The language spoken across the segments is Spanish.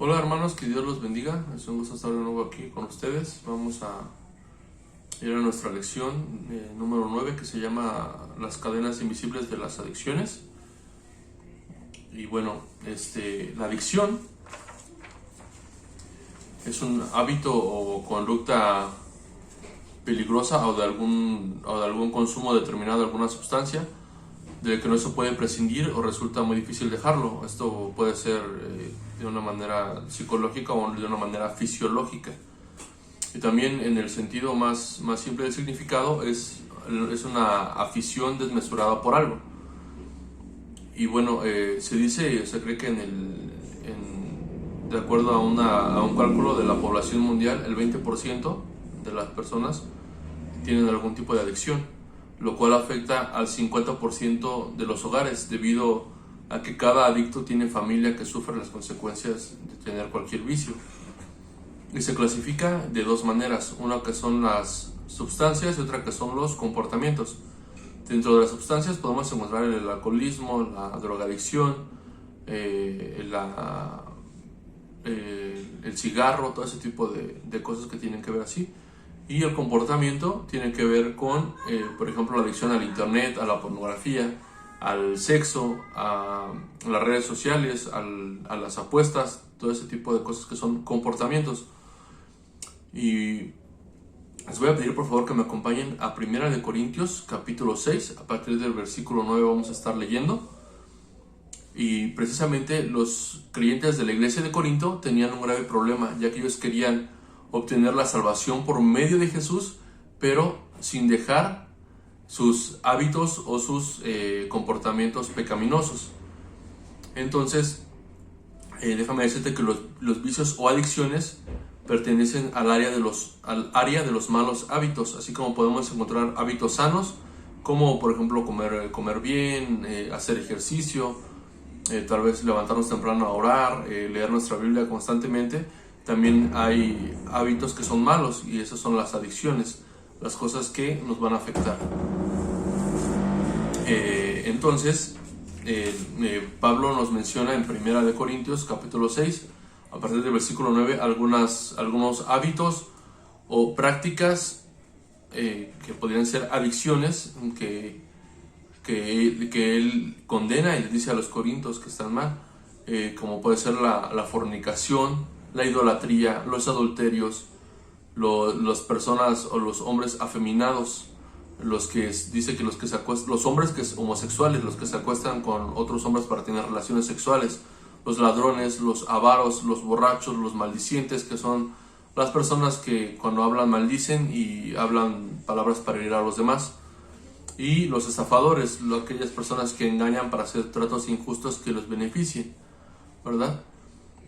Hola hermanos, que Dios los bendiga. Es un gusto estar de nuevo aquí con ustedes. Vamos a ir a nuestra lección número 9, que se llama Las cadenas invisibles de las adicciones. Y bueno, la adicción es un hábito o conducta peligrosa o de algún consumo determinado de alguna sustancia de que no se puede prescindir o resulta muy difícil dejarlo. Esto puede ser de una manera psicológica o de una manera fisiológica. Y también en el sentido más simple del significado es una afición desmesurada por algo. Y bueno, se cree que de acuerdo a un cálculo de la población mundial, el 20% de las personas tienen algún tipo de adicción, lo cual afecta al 50% de los hogares, debido a que cada adicto tiene familia que sufre las consecuencias de tener cualquier vicio. Y se clasifica de dos maneras, una que son las sustancias y otra que son los comportamientos. Dentro de las sustancias podemos encontrar el alcoholismo, la drogadicción, el cigarro, todo ese tipo de cosas que tienen que ver así. Y el comportamiento tiene que ver con, por ejemplo, la adicción al internet, a la pornografía, al sexo, a las redes sociales, a las apuestas, todo ese tipo de cosas que son comportamientos. Y les voy a pedir por favor que me acompañen a 1 Corintios capítulo 6, a partir del versículo 9 vamos a estar leyendo. Y precisamente los creyentes de la iglesia de Corinto tenían un grave problema, ya que ellos querían obtener la salvación por medio de Jesús, pero sin dejar sus hábitos o sus comportamientos pecaminosos. Entonces, déjame decirte que los vicios o adicciones pertenecen al área de los malos hábitos, así como podemos encontrar hábitos sanos, como por ejemplo comer bien, hacer ejercicio, tal vez levantarnos temprano a orar, leer nuestra Biblia constantemente. También hay hábitos que son malos, y esas son las adicciones, las cosas que nos van a afectar. Entonces, Pablo nos menciona en 1 Corintios capítulo 6, a partir del versículo 9, algunos hábitos o prácticas que podrían ser adicciones que él condena y le dice a los corintios que están mal, como puede ser la fornicación, la idolatría, los adulterios, las personas o los hombres afeminados, los hombres homosexuales, los que se acuestan con otros hombres para tener relaciones sexuales, los ladrones, los avaros, los borrachos, los maldicientes, que son las personas que cuando hablan maldicen y hablan palabras para herir a los demás, y los estafadores, aquellas personas que engañan para hacer tratos injustos que los beneficien, ¿verdad?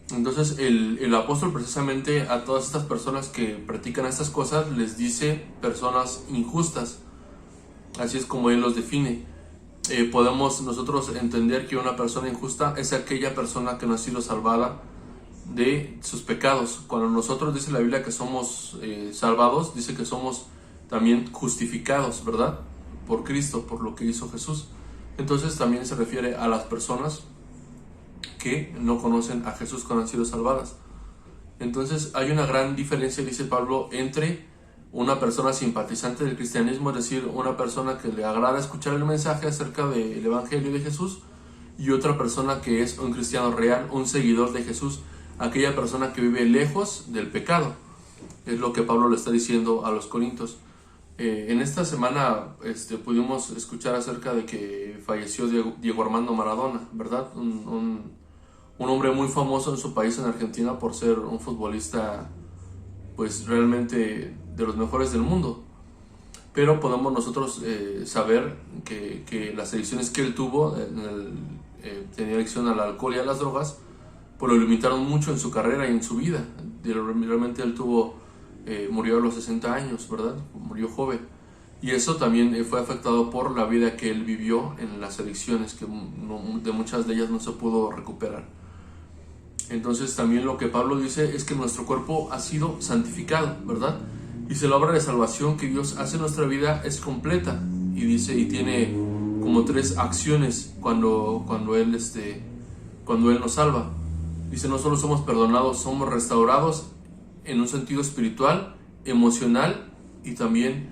Entonces el apóstol precisamente a todas estas personas que practican estas cosas les dice personas injustas, así es como él los define. Podemos nosotros entender que una persona injusta es aquella persona que no ha sido salvada de sus pecados. Cuando nosotros dice la Biblia que somos salvados, dice que somos también justificados, ¿verdad? Por Cristo, por lo que hizo Jesús. Entonces también se refiere a las personas que no conocen a Jesús cuando han sido salvadas. Entonces hay una gran diferencia, dice Pablo, entre una persona simpatizante del cristianismo, es decir, una persona que le agrada escuchar el mensaje acerca del evangelio de Jesús, y otra persona que es un cristiano real, un seguidor de Jesús, aquella persona que vive lejos del pecado. Es lo que Pablo le está diciendo a los corintios. En esta semana pudimos escuchar acerca de que falleció Diego Armando Maradona, ¿verdad? Un hombre muy famoso en su país, en Argentina, por ser un futbolista pues realmente de los mejores del mundo. Pero podemos nosotros saber que las adicciones que él tuvo, tenía adicción al alcohol y a las drogas, pues lo limitaron mucho en su carrera y en su vida. Realmente él murió a los 60 años, ¿verdad? Murió joven. Y eso también fue afectado por la vida que él vivió en las adicciones, que de muchas de ellas no se pudo recuperar. Entonces también lo que Pablo dice es que nuestro cuerpo ha sido santificado, ¿verdad? Dice, la obra de salvación que Dios hace en nuestra vida es completa. Y dice, y tiene como 3 acciones cuando Él nos salva. Dice, no solo somos perdonados, somos restaurados en un sentido espiritual, emocional, y también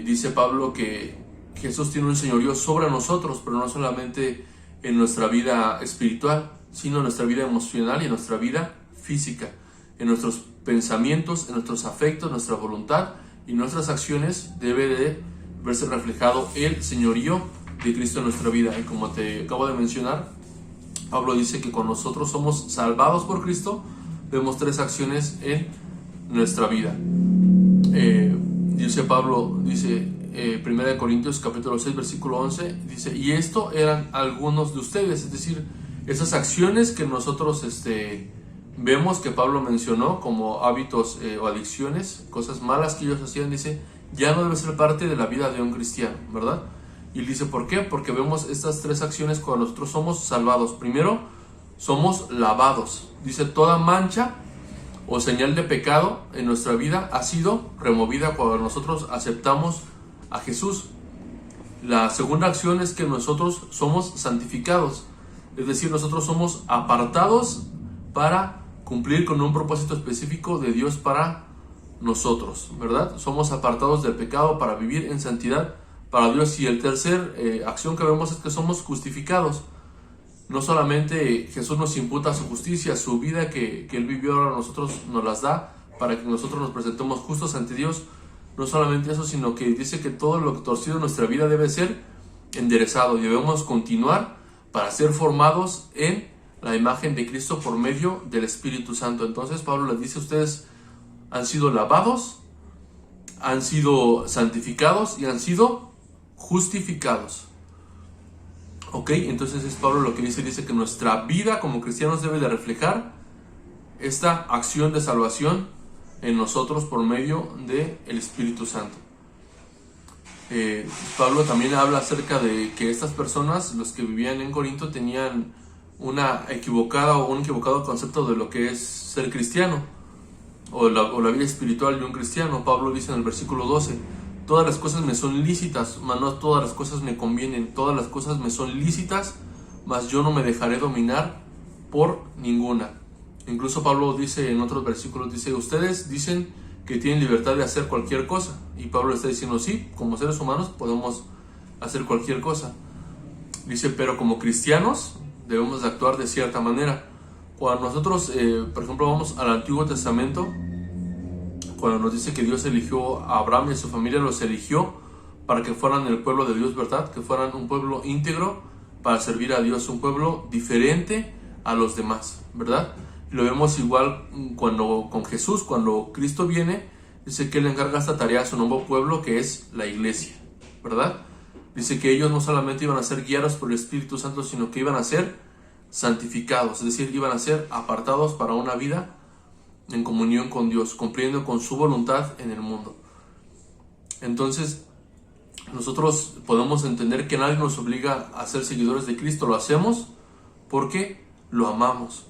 dice Pablo que Jesús tiene un señorío sobre nosotros, pero no solamente en nuestra vida espiritual, sino en nuestra vida emocional y en nuestra vida física, en nuestros pensamientos, en nuestros afectos, nuestra voluntad y nuestras acciones debe de verse reflejado el señorío de Cristo en nuestra vida. Y como te acabo de mencionar, Pablo dice que cuando nosotros somos salvados por Cristo, vemos 3 acciones en nuestra vida. Dice Pablo, dice 1 Corintios capítulo 6 versículo 11, dice, y esto eran algunos de ustedes, es decir, esas acciones que nosotros vemos que Pablo mencionó como hábitos o adicciones, cosas malas que ellos hacían, dice, ya no debe ser parte de la vida de un cristiano, ¿verdad? Y dice, ¿por qué? Porque vemos estas 3 acciones cuando nosotros somos salvados. Primero, somos lavados. Dice, toda mancha o señal de pecado en nuestra vida ha sido removida cuando nosotros aceptamos a Jesús. La segunda acción es que nosotros somos santificados. Es decir, nosotros somos apartados para cumplir con un propósito específico de Dios para nosotros, ¿verdad? Somos apartados del pecado para vivir en santidad para Dios. Y el tercer acción que vemos es que somos justificados. No solamente Jesús nos imputa su justicia, su vida que Él vivió, ahora nosotros nos las da para que nosotros nos presentemos justos ante Dios. No solamente eso, sino que dice que todo lo torcido en nuestra vida debe ser enderezado y debemos continuar para ser formados en la imagen de Cristo por medio del Espíritu Santo. Entonces Pablo les dice, ustedes han sido lavados, han sido santificados y han sido justificados. Ok, entonces es Pablo lo que dice que nuestra vida como cristianos debe de reflejar esta acción de salvación en nosotros por medio del Espíritu Santo. Pablo también habla acerca de que estas personas, los que vivían en Corinto, tenían un equivocado concepto de lo que es ser cristiano o la vida espiritual de un cristiano. Pablo dice en el versículo 12, todas las cosas me son lícitas, mas no todas las cosas me convienen. Todas las cosas me son lícitas, mas yo no me dejaré dominar por ninguna. Incluso Pablo dice en otros versículos, dice, ustedes dicen que tienen libertad de hacer cualquier cosa. Y Pablo está diciendo, sí, como seres humanos podemos hacer cualquier cosa. Dice, pero como cristianos debemos de actuar de cierta manera. Cuando nosotros, por ejemplo, vamos al Antiguo Testamento, cuando nos dice que Dios eligió a Abraham y a su familia, los eligió para que fueran el pueblo de Dios, ¿verdad? Que fueran un pueblo íntegro para servir a Dios, un pueblo diferente a los demás, ¿verdad? Y lo vemos igual con Jesús, cuando Cristo viene, dice que Él encarga esta tarea a su nuevo pueblo, que es la iglesia, ¿verdad? Dice que ellos no solamente iban a ser guiados por el Espíritu Santo, sino que iban a ser santificados, es decir, iban a ser apartados para una vida en comunión con Dios, cumpliendo con su voluntad en el mundo. Entonces, nosotros podemos entender que nadie nos obliga a ser seguidores de Cristo, lo hacemos porque lo amamos.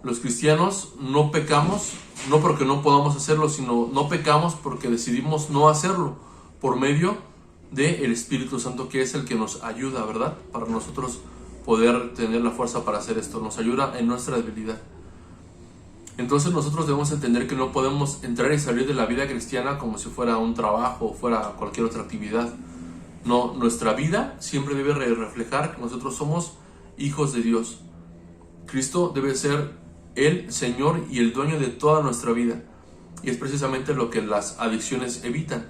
Los cristianos no pecamos, no porque no podamos hacerlo, sino no pecamos porque decidimos no hacerlo, por medio del Espíritu Santo, que es el que nos ayuda, ¿verdad? Para nosotros poder tener la fuerza para hacer esto, nos ayuda en nuestra debilidad. Entonces nosotros debemos entender que no podemos entrar y salir de la vida cristiana como si fuera un trabajo o fuera cualquier otra actividad. No, nuestra vida siempre debe reflejar que nosotros somos hijos de Dios. Cristo debe ser el Señor y el dueño de toda nuestra vida. Y es precisamente lo que las adicciones evitan.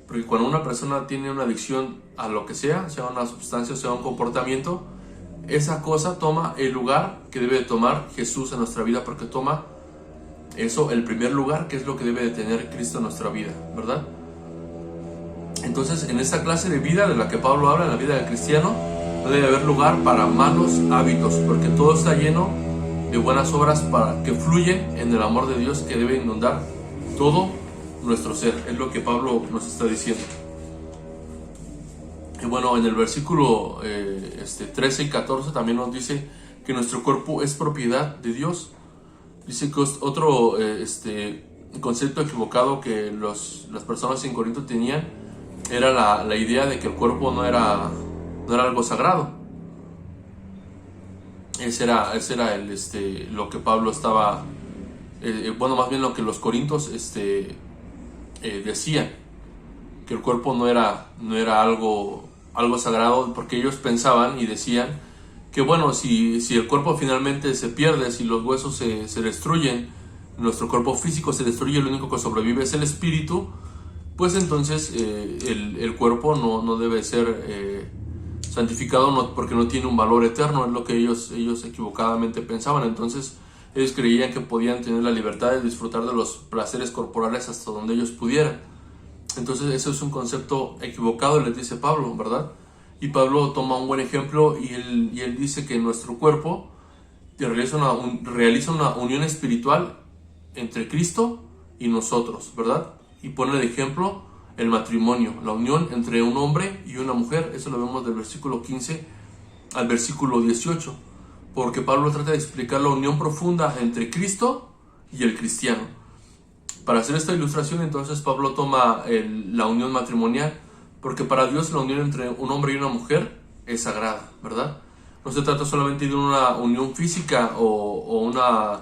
Porque cuando una persona tiene una adicción a lo que sea una sustancia, sea un comportamiento, esa cosa toma el lugar que debe de tomar Jesús en nuestra vida, porque toma eso, el primer lugar, que es lo que debe de tener Cristo en nuestra vida, ¿verdad? Entonces, en esta clase de vida de la que Pablo habla, en la vida del cristiano, no debe haber lugar para malos hábitos, porque todo está lleno de buenas obras para que fluyen en el amor de Dios, que debe inundar todo nuestro ser. Es lo que Pablo nos está diciendo. Y bueno, en el versículo 13 y 14 también nos dice que nuestro cuerpo es propiedad de Dios. Dice que otro concepto equivocado que las personas en Corinto tenían era la idea de que el cuerpo no era algo sagrado. Ese era lo que Pablo estaba, bueno, más bien lo que los corintios decían, que el cuerpo no era algo sagrado, porque ellos pensaban y decían que bueno, si el cuerpo finalmente se pierde, si los huesos se destruyen, nuestro cuerpo físico se destruye, lo único que sobrevive es el espíritu, pues entonces el cuerpo no debe ser santificado, porque no tiene un valor eterno, es lo que ellos equivocadamente pensaban. Entonces ellos creían que podían tener la libertad de disfrutar de los placeres corporales hasta donde ellos pudieran. Entonces eso es un concepto equivocado, les dice Pablo, ¿verdad? Y Pablo toma un buen ejemplo y él dice que nuestro cuerpo realiza una unión espiritual entre Cristo y nosotros, ¿verdad? Y pone de ejemplo el matrimonio, la unión entre un hombre y una mujer. Eso lo vemos del versículo 15 al versículo 18, porque Pablo trata de explicar la unión profunda entre Cristo y el cristiano. Para hacer esta ilustración, entonces Pablo toma la unión matrimonial, porque para Dios la unión entre un hombre y una mujer es sagrada, ¿verdad? No se trata solamente de una unión física o una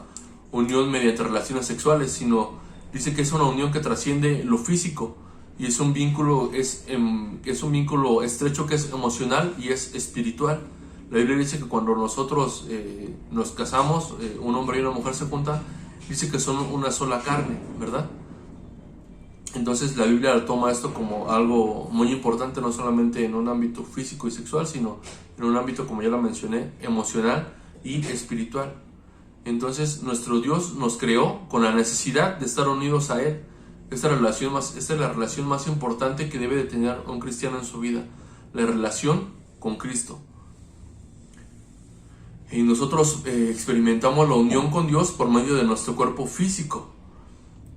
unión mediante relaciones sexuales, sino dice que es una unión que trasciende lo físico y es un vínculo estrecho, que es emocional y es espiritual. La Biblia dice que cuando nosotros nos casamos, un hombre y una mujer se juntan, dice que son una sola carne, ¿verdad? Entonces la Biblia toma esto como algo muy importante, no solamente en un ámbito físico y sexual, sino en un ámbito, como ya lo mencioné, emocional y espiritual. Entonces nuestro Dios nos creó con la necesidad de estar unidos a Él. Esta es la relación más importante que debe de tener un cristiano en su vida, la relación con Cristo. Y nosotros experimentamos la unión con Dios por medio de nuestro cuerpo físico,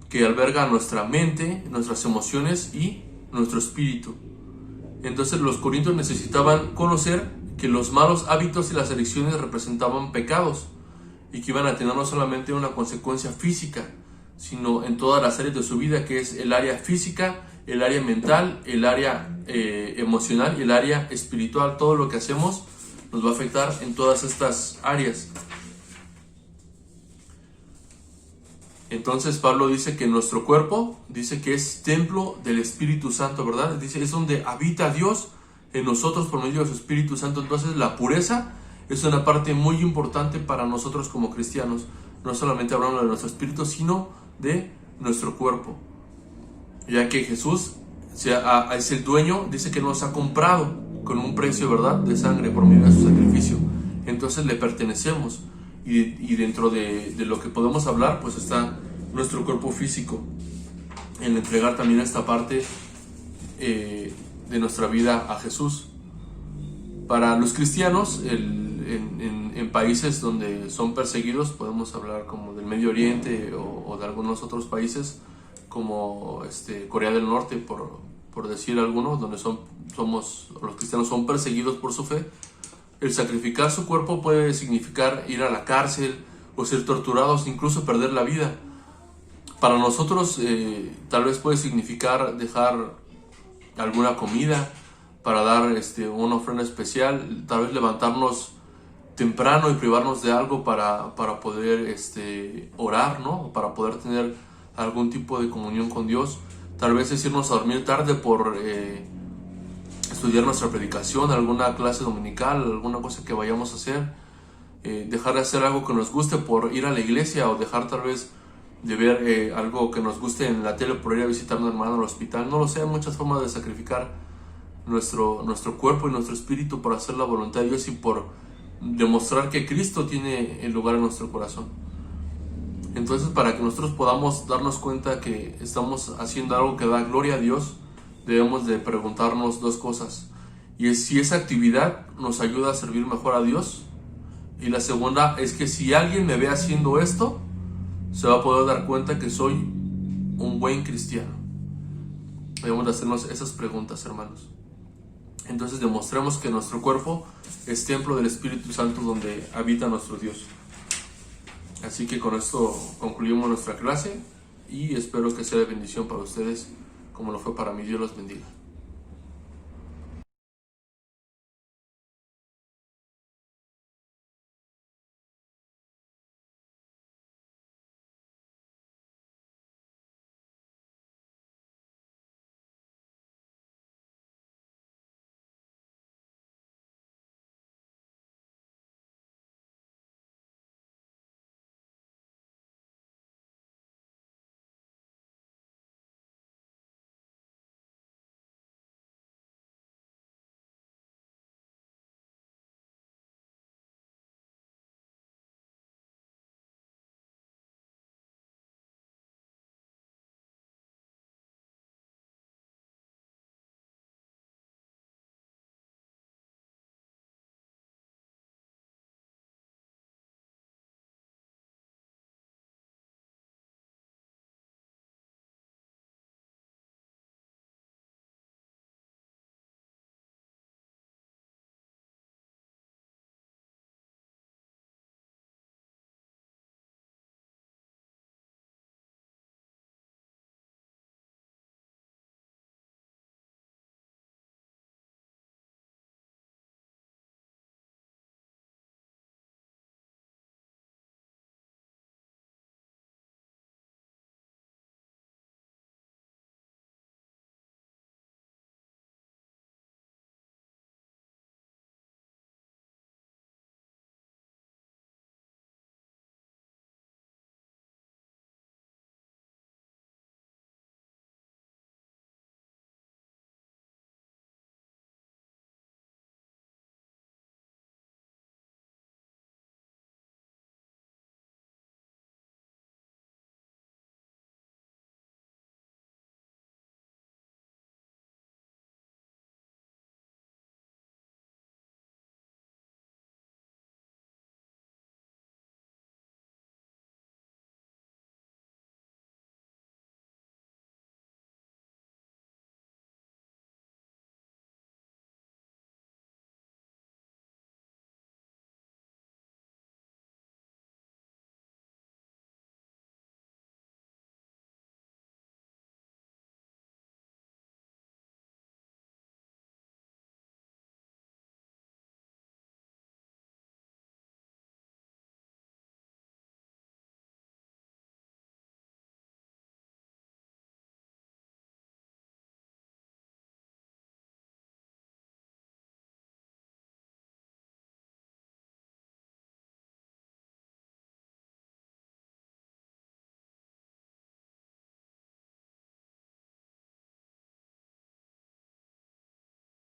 que alberga nuestra mente, nuestras emociones y nuestro espíritu. Entonces los corintios necesitaban conocer que los malos hábitos y las adicciones representaban pecados y que iban a tener no solamente una consecuencia física, sino en todas las áreas de su vida, que es el área física, el área mental, el área emocional y el área espiritual. Todo lo que hacemos nos va a afectar en todas estas áreas. Entonces Pablo dice que nuestro cuerpo, dice que es templo del Espíritu Santo, ¿verdad? Dice, es donde habita Dios en nosotros por medio de su Espíritu Santo. Entonces la pureza es una parte muy importante para nosotros como cristianos. No solamente hablando de nuestro espíritu, sino de nuestro cuerpo. Ya que Jesús es el dueño, dice que nos ha comprado con un precio, ¿verdad?, de sangre por medio de su sacrificio. Entonces le pertenecemos. Y dentro de lo que podemos hablar, pues está nuestro cuerpo físico, en entregar también esta parte de nuestra vida a Jesús. Para los cristianos, en países donde son perseguidos, podemos hablar como del Medio Oriente o de algunos otros países, como Corea del Norte, por decir algunos, donde los cristianos son perseguidos por su fe. El sacrificar su cuerpo puede significar ir a la cárcel o ser torturados, incluso perder la vida. Para nosotros tal vez puede significar dejar alguna comida para dar una ofrenda especial, tal vez levantarnos temprano y privarnos de algo para poder orar, ¿no? Para poder tener algún tipo de comunión con Dios. Tal vez es irnos a dormir tarde por estudiar nuestra predicación, alguna clase dominical, alguna cosa que vayamos a hacer, dejar de hacer algo que nos guste por ir a la iglesia, o dejar tal vez de ver algo que nos guste en la tele por ir a visitar a un hermano al hospital. No lo sé, hay muchas formas de sacrificar nuestro cuerpo y nuestro espíritu por hacer la voluntad de Dios y por demostrar que Cristo tiene el lugar en nuestro corazón. Entonces, para que nosotros podamos darnos cuenta que estamos haciendo algo que da gloria a Dios, debemos de preguntarnos dos cosas, y es si esa actividad nos ayuda a servir mejor a Dios, y la segunda es que si alguien me ve haciendo esto, se va a poder dar cuenta que soy un buen cristiano. Debemos de hacernos esas preguntas, hermanos. Entonces demostremos que nuestro cuerpo es templo del Espíritu Santo donde habita nuestro Dios. Así que con esto concluimos nuestra clase y espero que sea de bendición para ustedes como lo fue para mí. Dios los bendiga.